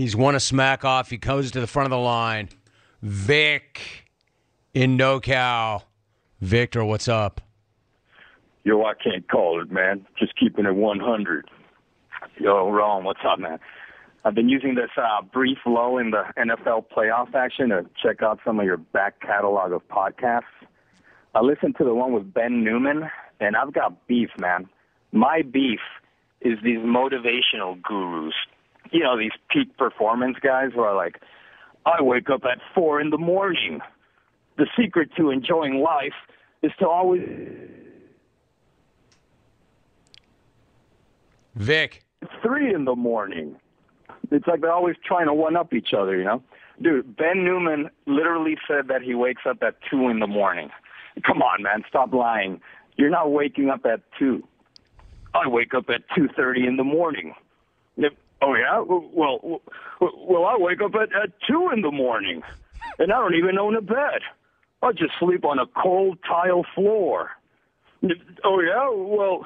He's won a smack off. He goes to the front of the line. Vic in NoCal. Victor, what's up? Yo, I can't call it, man. Just keeping it 100. Yo, Ron, what's up, man? I've been using this brief lull in the NFL playoff action to check out some of your back catalog of podcasts. I listened to the one with Ben Newman, and I've got beef, man. My beef is these motivational gurus. You know, these peak performance guys who are like, I wake up at 4 in the morning. The secret to enjoying life is to always... Vic. It's 3 in the morning. It's like they're always trying to one-up each other, you know? Dude, Ben Newman literally said that he wakes up at 2 in the morning. Come on, man, stop lying. You're not waking up at 2. I wake up at 2:30 in the morning. Oh, yeah? Well, I wake up at 2 in the morning, and I don't even own a bed. I just sleep on a cold tile floor. Oh, yeah? Well,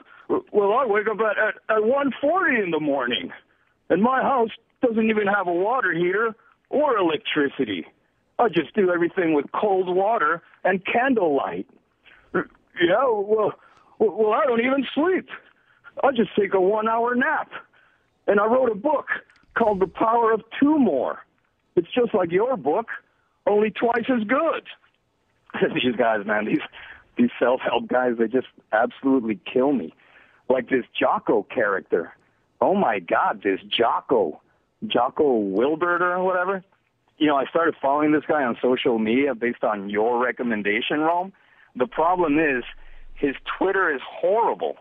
I wake up at 1:40 in the morning, and my house doesn't even have a water heater or electricity. I just do everything with cold water and candlelight. Yeah, well, I don't even sleep. I just take a 1-hour nap. And I wrote a book called The Power of Two More. It's just like your book, only twice as good. These guys, man, these self-help guys, they just absolutely kill me. Like this Jocko character. Oh, my God, this Jocko Wilbert or whatever. You know, I started following this guy on social media based on your recommendation, Rome. The problem is his Twitter is horrible.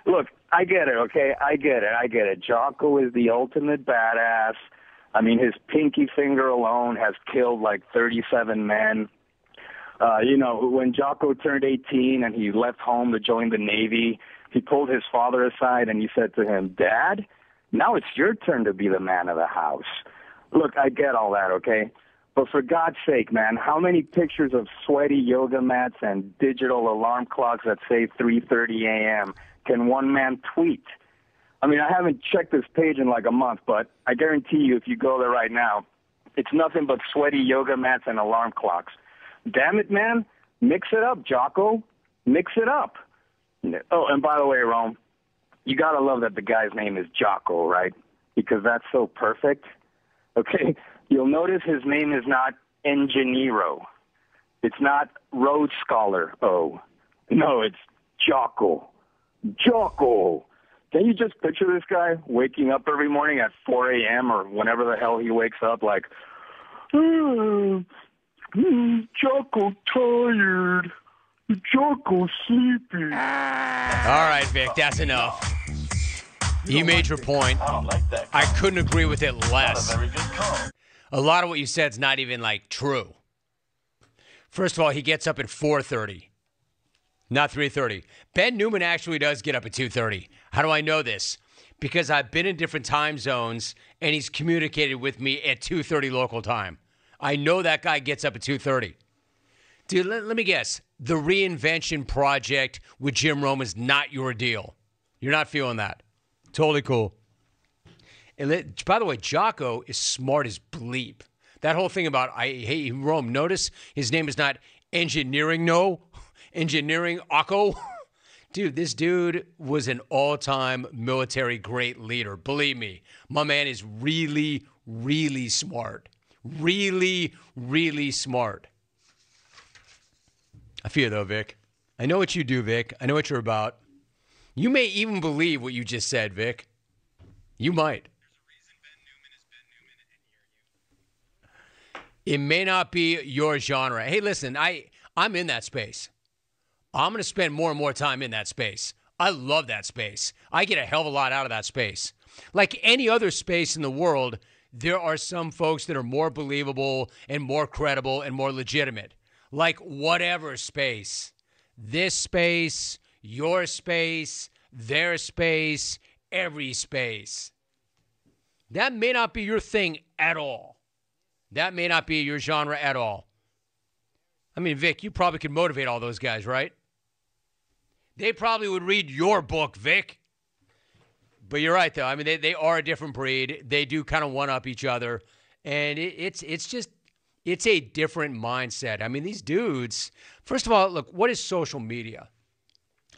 Look, I get it, okay? I get it. Jocko is the ultimate badass. I mean, his pinky finger alone has killed like 37 men. You know, when Jocko turned 18 and he left home to join the Navy, he pulled his father aside and he said to him, Dad, now it's your turn to be the man of the house. Look, I get all that, okay? But for God's sake, man, how many pictures of sweaty yoga mats and digital alarm clocks that say 3:30 a.m. can one man tweet? I mean, I haven't checked this page in like a month, but I guarantee you if you go there right now, it's nothing but sweaty yoga mats and alarm clocks. Damn it, man. Mix it up, Jocko. Mix it up. Oh, and by the way, Rome, you got to love that the guy's name is Jocko, right? Because that's so perfect. Okay? You'll notice his name is not Engineero. It's not Rhodes Scholar O. No, it's Jocko. Jocko. Can you just picture this guy waking up every morning at 4 a.m. or whenever the hell he wakes up like, Jocko tired. Jocko sleepy. All right, Vic, that's enough. You made your point. I don't like that. I couldn't agree with it less. Not a very good call. A lot of what you said is not even, like, true. First of all, he gets up at 4:30, not 3:30. Ben Newman actually does get up at 2:30. How do I know this? Because I've been in different time zones, and he's communicated with me at 2:30 local time. I know that guy gets up at 2:30. Dude, let me guess. The Reinvention Project with Jim Rome is not your deal. You're not feeling that. Totally cool. And by the way, Jocko is smart as bleep. That whole thing about, hey, Rome, notice his name is not Engineering Akko. Dude, this dude was an all-time military great leader. Believe me, my man is really, really smart. Really, really smart. I feel though, Vic. I know what you do, Vic. I know what you're about. You may even believe what you just said, Vic. You might. It may not be your genre. Hey, listen, I'm in that space. I'm going to spend more and more time in that space. I love that space. I get a hell of a lot out of that space. Like any other space in the world, there are some folks that are more believable and more credible and more legitimate. Like whatever space. This space, your space, their space, every space. That may not be your thing at all. That may not be your genre at all. I mean, Vic, you probably could motivate all those guys, right? They probably would read your book, Vic. But you're right, though. I mean, they are a different breed. They do kind of one-up each other. And it's a different mindset. I mean, these dudes, first of all, look, what is social media?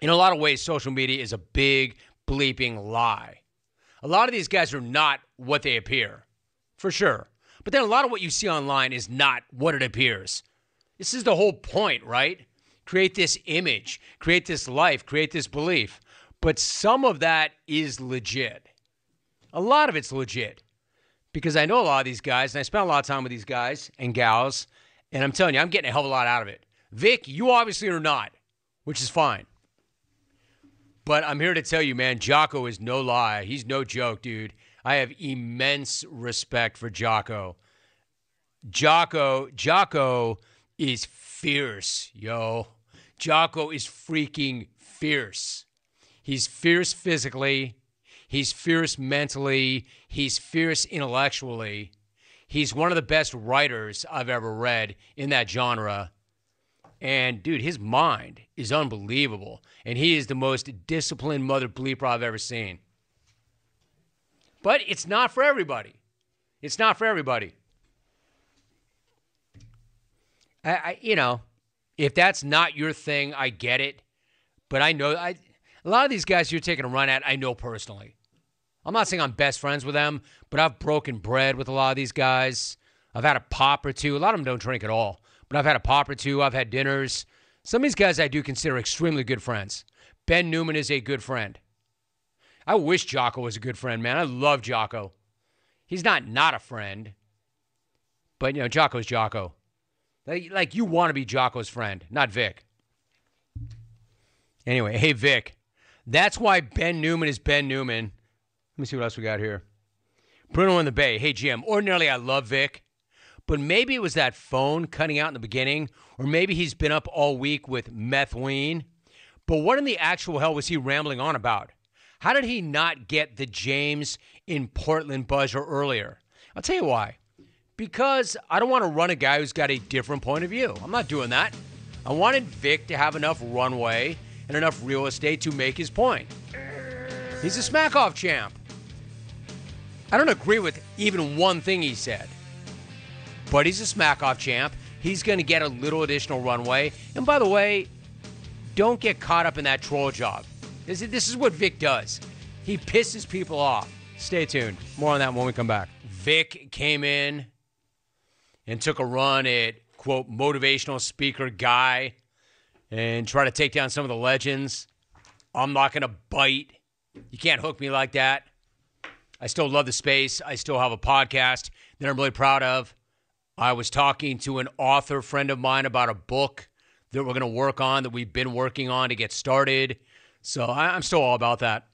In a lot of ways, social media is a big bleeping lie. A lot of these guys are not what they appear, for sure. But then a lot of what you see online is not what it appears. This is the whole point, right? Create this image, create this life, create this belief. But some of that is legit. A lot of it's legit. Because I know a lot of these guys, and I spend a lot of time with these guys and gals, and I'm telling you, I'm getting a hell of a lot out of it. Vic, you obviously are not, which is fine. But I'm here to tell you, man, Jocko is no lie. He's no joke, dude. I have immense respect for Jocko. Jocko is fierce, yo. Jocko is freaking fierce. He's fierce physically. He's fierce mentally. He's fierce intellectually. He's one of the best writers I've ever read in that genre. And, dude, his mind is unbelievable. And he is the most disciplined mother bleeper I've ever seen. But it's not for everybody. It's not for everybody. If that's not your thing, I get it. But I know, a lot of these guys you're taking a run at, I know personally. I'm not saying I'm best friends with them, but I've broken bread with a lot of these guys. I've had a pop or two. A lot of them don't drink at all. But I've had a pop or two. I've had dinners. Some of these guys I do consider extremely good friends. Ben Newman is a good friend. I wish Jocko was a good friend, man. I love Jocko. He's not a friend. But, Jocko's Jocko. Like you want to be Jocko's friend, not Vic. Anyway, hey, Vic. That's why Ben Newman is Ben Newman. Let me see what else we got here. Bruno in the Bay. Hey, Jim. Ordinarily, I love Vic. But maybe it was that phone cutting out in the beginning, or maybe he's been up all week with methween. But what in the actual hell was he rambling on about? How did he not get the James in Portland buzzer earlier? I'll tell you why. Because I don't want to run a guy who's got a different point of view. I'm not doing that. I wanted Vic to have enough runway and enough real estate to make his point. He's a smack-off champ. I don't agree with even one thing he said. But he's a smack-off champ. He's going to get a little additional runway. And by the way, don't get caught up in that troll job. This is what Vic does. He pisses people off. Stay tuned. More on that when we come back. Vic came in and took a run at, quote, motivational speaker guy and try to take down some of the legends. I'm not going to bite. You can't hook me like that. I still love the space. I still have a podcast that I'm really proud of. I was talking to an author friend of mine about a book that we're going to work on, that we've been working on to get started. So I'm still all about that.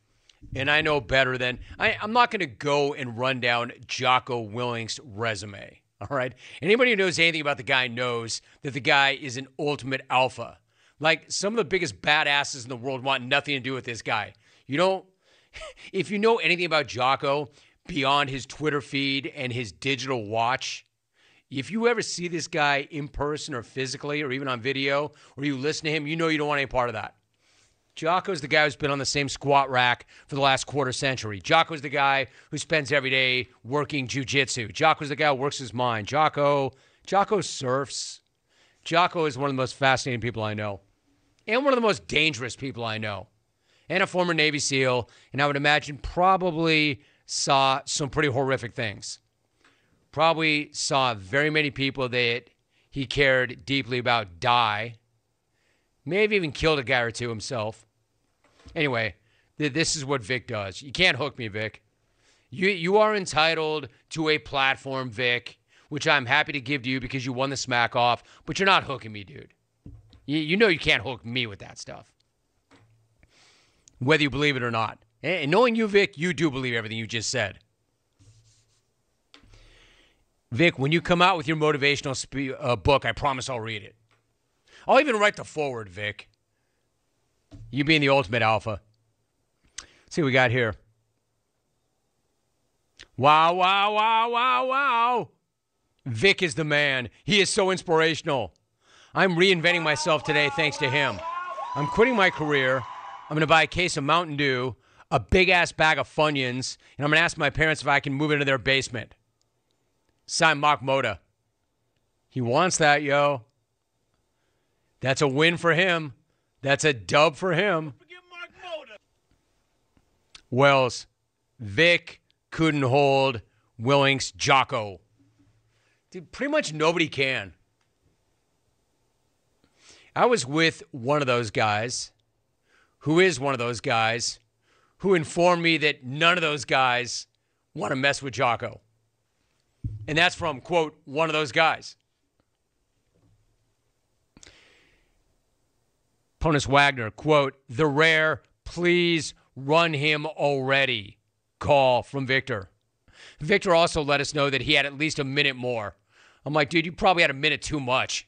And I know better than... I'm not going to go and run down Jocko Willink's resume. All right? Anybody who knows anything about the guy knows that the guy is an ultimate alpha. Like, some of the biggest badasses in the world want nothing to do with this guy. If you know anything about Jocko beyond his Twitter feed and his digital watch, if you ever see this guy in person or physically or even on video, or you listen to him, you know you don't want any part of that. Jocko's the guy who's been on the same squat rack for the last quarter century. Jocko's the guy who spends every day working jiu-jitsu. Jocko's the guy who works his mind. Jocko surfs. Jocko is one of the most fascinating people I know. And one of the most dangerous people I know. And a former Navy SEAL. And I would imagine probably saw some pretty horrific things. Probably saw very many people that he cared deeply about die. Maybe even killed a guy or two himself. Anyway, this is what Vic does. You can't hook me, Vic. You are entitled to a platform, Vic, which I'm happy to give to you because you won the smack off, but you're not hooking me, dude. You know you can't hook me with that stuff. Whether you believe it or not. And knowing you, Vic, you do believe everything you just said. Vic, when you come out with your motivational book, I promise I'll read it. I'll even write the forward, Vic. You being the ultimate alpha. Let's see what we got here. Wow, wow, wow, wow, wow. Vic is the man. He is so inspirational. I'm reinventing myself today thanks to him. I'm quitting my career. I'm going to buy a case of Mountain Dew. a big-ass bag of Funyuns, and I'm going to ask my parents if I can move into their basement. Signed, Mark Moda. He wants that, yo. That's a win for him. That's a dub for him. Wells, Vic couldn't hold Willink's Jocko. Dude, pretty much nobody can. I was with one of those guys, who is one of those guys, who informed me that none of those guys want to mess with Jocko. And that's from, quote, one of those guys. Ponus Wagner, quote, the rare, please run him already call from Victor. Victor also let us know that he had at least a minute more. I'm like, dude, you probably had a minute too much.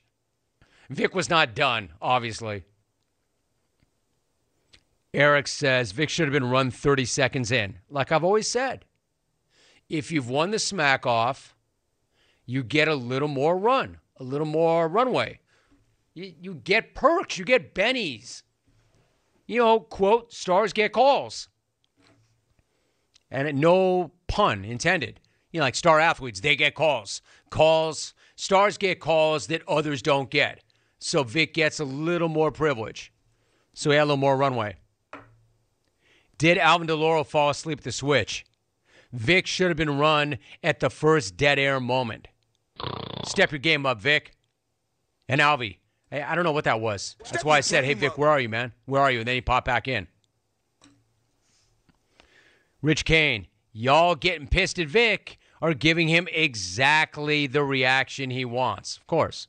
Vic was not done, obviously. Eric says, Vic should have been run 30 seconds in. Like I've always said, if you've won the smack off, you get a little more run, a little more runway. You get perks, you get bennies. You know, quote, stars get calls. And no pun intended. You know, like star athletes, they get calls. Stars get calls that others don't get. So Vic gets a little more privilege. So he had a little more runway. Did Alvin DeLauro fall asleep at the switch? Vic should have been run at the first dead air moment. Step your game up, Vic. And Alvy, hey, I don't know what that was. That's why I said, hey, Vic, where are you, man? Where are you? And then he popped back in. Rich Kane, y'all getting pissed at Vic are giving him exactly the reaction he wants. Of course.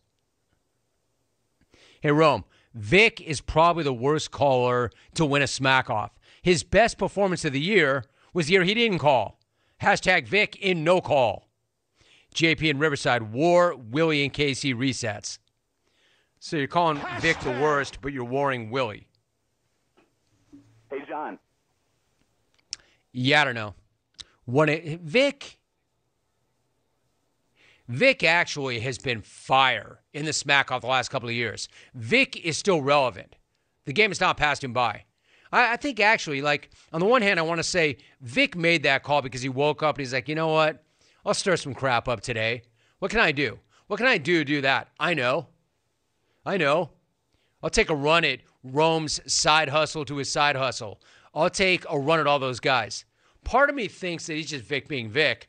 Hey, Rome, Vic is probably the worst caller to win a smack-off. His best performance of the year was the year he didn't call. Hashtag Vic in no call. JP in Riverside, war Willie and KC resets. So you're calling Vic the worst, but you're warring Willie. Hey, John. Yeah, I don't know. Vic actually has been fire in the smack-off the last couple of years. Vic is still relevant. The game has not passed him by. I think actually, like, on the one hand, I want to say Vic made that call because he woke up and he's like, you know what? I'll stir some crap up today. What can I do? What can I do to do that? I know. I'll take a run at Rome's side hustle to his side hustle. I'll take a run at all those guys. Part of me thinks that he's just Vic being Vic.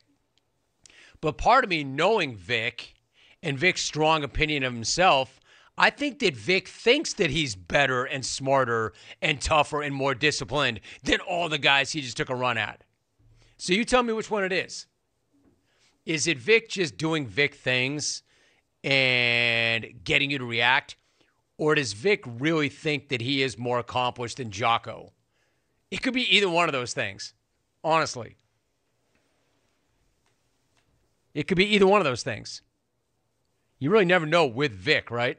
But part of me, knowing Vic and Vic's strong opinion of himself, I think that Vic thinks that he's better and smarter and tougher and more disciplined than all the guys he just took a run at. So you tell me which one it is. Is it Vic just doing Vic things and getting you to react? Or does Vic really think that he is more accomplished than Jocko? It could be either one of those things, honestly. It could be either one of those things. You really never know with Vic, right?